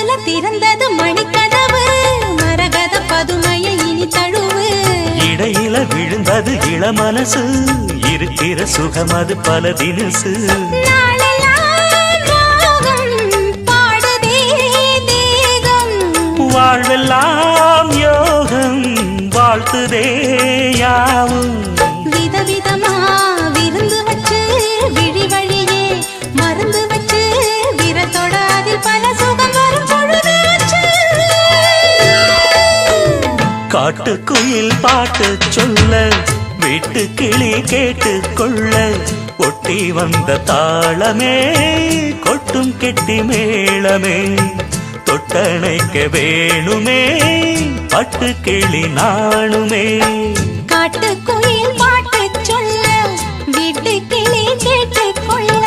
மனசுல திறந்தது மணிக்கதவு மரகத பதுமையை இனி தழுவு இடையில விழுந்தது இள மனசு இருக்கிற சுகம் அது பல தினசு வாழ்வெல்லாம் யோகம் வாழ்த்துதே யாவும் விதவிதமா விருந்து வச்சு விழி வழியே மருந்து வச்சு விரத்தோட அதில் பல சுகம் வரும் பொழுதாச்சு காட்டுக்குயில் பாட்டு சொல்ல வீட்டு கிளி கேட்டு கொள்ள ஒட்டி வந்த தாளமே கொட்டும் கெட்டி மேளமே தொட்டணைக்க வேணுமே பட்டு கிளி நாணுமே காட்டுக்குயில் பாட்டு சொல்ல வீட்டு கிளி கேட்டு கொள்ள